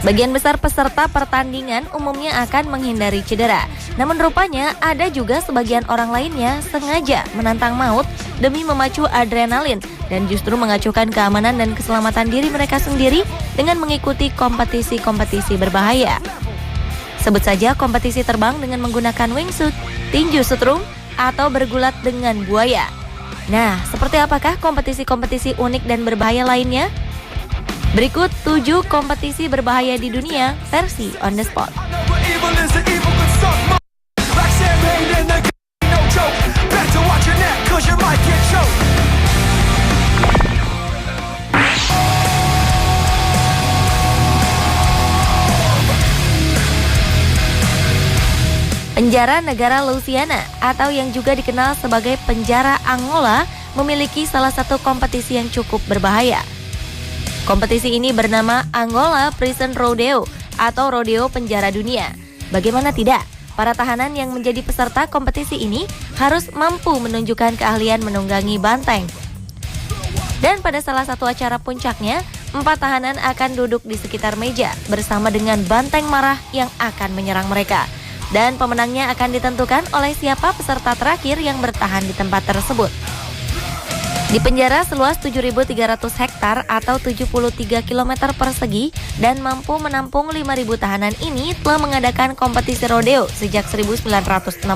Sebagian besar peserta pertandingan umumnya akan menghindari cedera. Namun rupanya ada juga sebagian orang lainnya sengaja menantang maut demi memacu adrenalin dan justru mengacuhkan keamanan dan keselamatan diri mereka sendiri dengan mengikuti kompetisi-kompetisi berbahaya. Sebut saja kompetisi terbang dengan menggunakan wingsuit, tinju setrum, atau bergulat dengan buaya. Nah, seperti apakah kompetisi-kompetisi unik dan berbahaya lainnya? Berikut 7 kompetisi berbahaya di dunia versi On The Spot. Penjara negara Louisiana atau yang juga dikenal sebagai penjara Angola memiliki salah satu kompetisi yang cukup berbahaya. Kompetisi ini bernama Angola Prison Rodeo atau Rodeo Penjara Dunia. Bagaimana tidak, para tahanan yang menjadi peserta kompetisi ini harus mampu menunjukkan keahlian menunggangi banteng. Dan pada salah satu acara puncaknya, 4 tahanan akan duduk di sekitar meja bersama dengan banteng marah yang akan menyerang mereka. Dan pemenangnya akan ditentukan oleh siapa peserta terakhir yang bertahan di tempat tersebut. Di penjara seluas 7.300 hektar atau 73 km persegi dan mampu menampung 5.000 tahanan ini telah mengadakan kompetisi rodeo sejak 1964.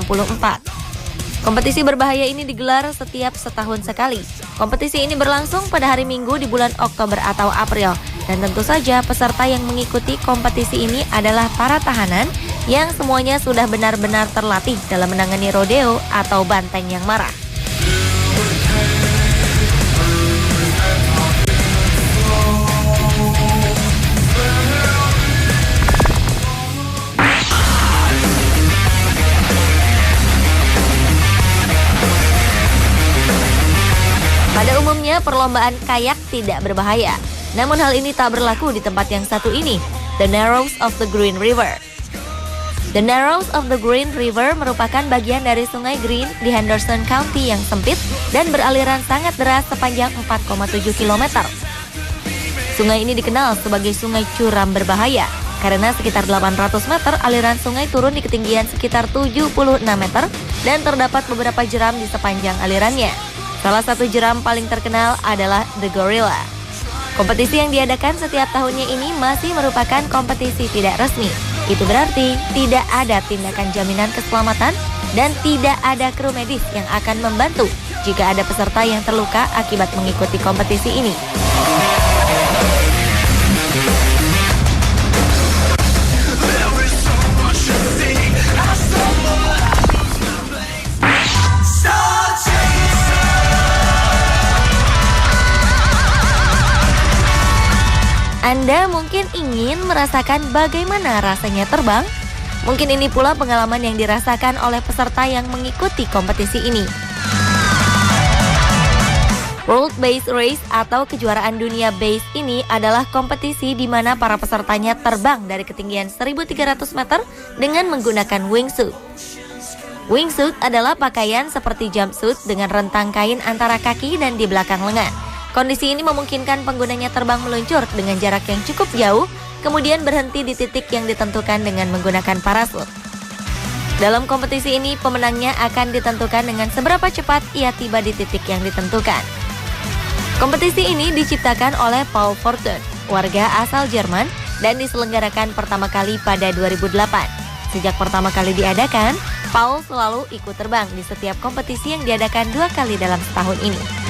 Kompetisi berbahaya ini digelar setiap setahun sekali. Kompetisi ini berlangsung pada hari Minggu di bulan Oktober atau April. Dan tentu saja peserta yang mengikuti kompetisi ini adalah para tahanan yang semuanya sudah benar-benar terlatih dalam menangani rodeo atau banteng yang marah. Pada umumnya perlombaan kayak tidak berbahaya. Namun hal ini tak berlaku di tempat yang satu ini, The Narrows of the Green River. The Narrows of the Green River merupakan bagian dari Sungai Green di Henderson County yang sempit dan beraliran sangat deras sepanjang 4,7 km. Sungai ini dikenal sebagai sungai curam berbahaya karena sekitar 800 meter aliran sungai turun di ketinggian sekitar 76 meter dan terdapat beberapa jeram di sepanjang alirannya. Salah satu jeram paling terkenal adalah The Gorilla. Kompetisi yang diadakan setiap tahunnya ini masih merupakan kompetisi tidak resmi. Itu berarti tidak ada tindakan jaminan keselamatan dan tidak ada kru medis yang akan membantu jika ada peserta yang terluka akibat mengikuti kompetisi ini. Anda mungkin ingin merasakan bagaimana rasanya terbang? Mungkin ini pula pengalaman yang dirasakan oleh peserta yang mengikuti kompetisi ini. World Base Race atau kejuaraan dunia base ini adalah kompetisi di mana para pesertanya terbang dari ketinggian 1.300 meter dengan menggunakan wingsuit. Wingsuit adalah pakaian seperti jumpsuit dengan rentang kain antara kaki dan di belakang lengan. Kondisi ini memungkinkan penggunanya terbang meluncur dengan jarak yang cukup jauh, kemudian berhenti di titik yang ditentukan dengan menggunakan parasut. Dalam kompetisi ini, pemenangnya akan ditentukan dengan seberapa cepat ia tiba di titik yang ditentukan. Kompetisi ini diciptakan oleh Paul Fortune, warga asal Jerman, dan diselenggarakan pertama kali pada 2008. Sejak pertama kali diadakan, Paul selalu ikut terbang di setiap kompetisi yang diadakan 2 kali dalam setahun ini.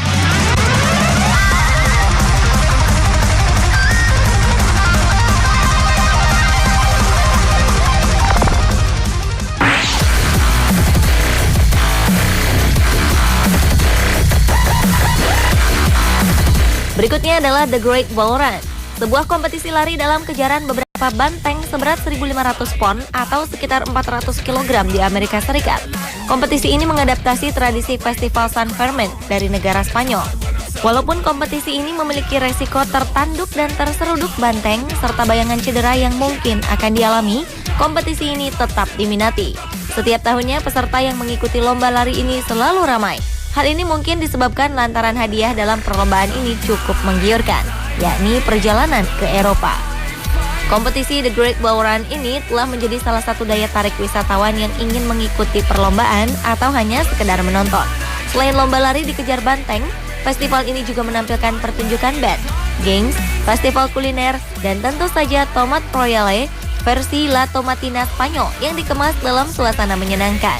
Berikutnya adalah The Great Wall Run, sebuah kompetisi lari dalam kejaran beberapa banteng seberat 1.500 pon atau sekitar 400 kg di Amerika Serikat. Kompetisi ini mengadaptasi tradisi Festival San Fermin dari negara Spanyol. Walaupun kompetisi ini memiliki resiko tertanduk dan terseruduk banteng serta bayangan cedera yang mungkin akan dialami, kompetisi ini tetap diminati. Setiap tahunnya peserta yang mengikuti lomba lari ini selalu ramai. Hal ini mungkin disebabkan lantaran hadiah dalam perlombaan ini cukup menggiurkan, yakni perjalanan ke Eropa. Kompetisi The Great Wall Run ini telah menjadi salah satu daya tarik wisatawan yang ingin mengikuti perlombaan atau hanya sekedar menonton. Selain lomba lari dikejar banteng, festival ini juga menampilkan pertunjukan band, games, festival kuliner, dan tentu saja tomat royale versi La Tomatina Spanyol yang dikemas dalam suasana menyenangkan.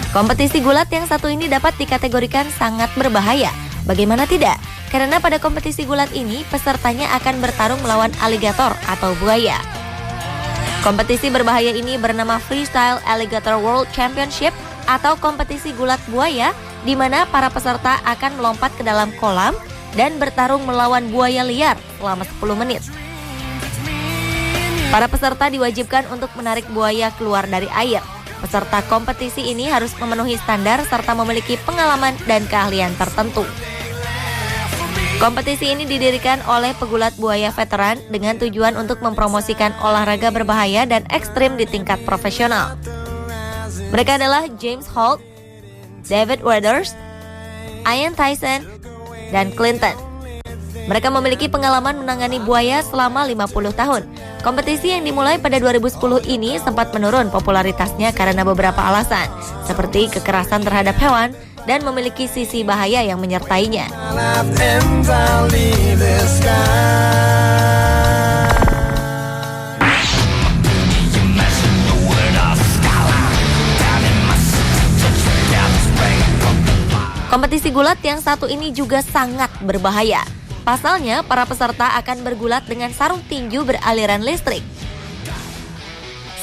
Kompetisi gulat yang satu ini dapat dikategorikan sangat berbahaya. Bagaimana tidak? Karena pada kompetisi gulat ini pesertanya akan bertarung melawan aligator atau buaya. Kompetisi berbahaya ini bernama Freestyle Alligator World Championship atau kompetisi gulat buaya, di mana para peserta akan melompat ke dalam kolam dan bertarung melawan buaya liar selama 10 menit. Para peserta diwajibkan untuk menarik buaya keluar dari air. Peserta kompetisi ini harus memenuhi standar serta memiliki pengalaman dan keahlian tertentu. Kompetisi ini didirikan oleh pegulat buaya veteran dengan tujuan untuk mempromosikan olahraga berbahaya dan ekstrim di tingkat profesional. Mereka adalah James Holt, David Waters, Ian Tyson, dan Clinton. Mereka memiliki pengalaman menangani buaya selama 50 tahun. Kompetisi yang dimulai pada 2010 ini sempat menurun popularitasnya karena beberapa alasan, seperti kekerasan terhadap hewan dan memiliki sisi bahaya yang menyertainya. Kompetisi gulat yang satu ini juga sangat berbahaya. Pasalnya, para peserta akan bergulat dengan sarung tinju beraliran listrik.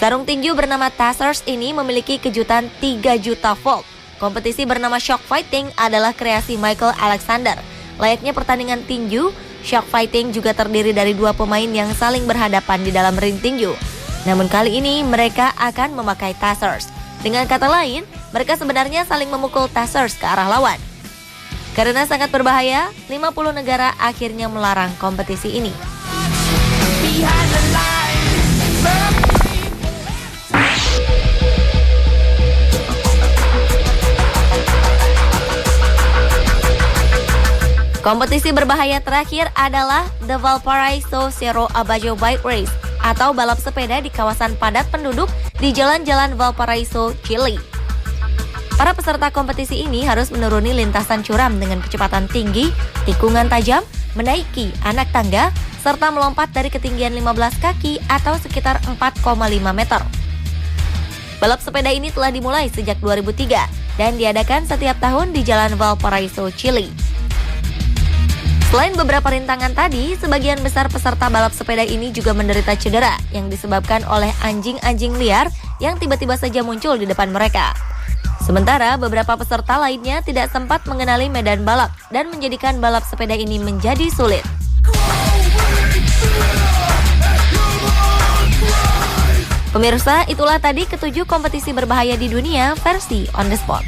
Sarung tinju bernama Tasers ini memiliki kejutan 3 juta volt. Kompetisi bernama Shock Fighting adalah kreasi Michael Alexander. Layaknya pertandingan tinju, Shock Fighting juga terdiri dari 2 pemain yang saling berhadapan di dalam ring tinju. Namun kali ini mereka akan memakai Tasers. Dengan kata lain, mereka sebenarnya saling memukul Tasers ke arah lawan. Karena sangat berbahaya, 50 negara akhirnya melarang kompetisi ini. Kompetisi berbahaya terakhir adalah The Valparaiso Cerro Abajo Bike Race atau balap sepeda di kawasan padat penduduk di jalan-jalan Valparaiso, Chile. Para peserta kompetisi ini harus menuruni lintasan curam dengan kecepatan tinggi, tikungan tajam, menaiki anak tangga, serta melompat dari ketinggian 15 kaki atau sekitar 4,5 meter. Balap sepeda ini telah dimulai sejak 2003 dan diadakan setiap tahun di Jalan Valparaiso, Chile. Selain beberapa rintangan tadi, sebagian besar peserta balap sepeda ini juga menderita cedera yang disebabkan oleh anjing-anjing liar yang tiba-tiba saja muncul di depan mereka. Sementara beberapa peserta lainnya tidak sempat mengenali medan balap dan menjadikan balap sepeda ini menjadi sulit. Pemirsa, itulah tadi ke-7 kompetisi berbahaya di dunia versi On The Spot.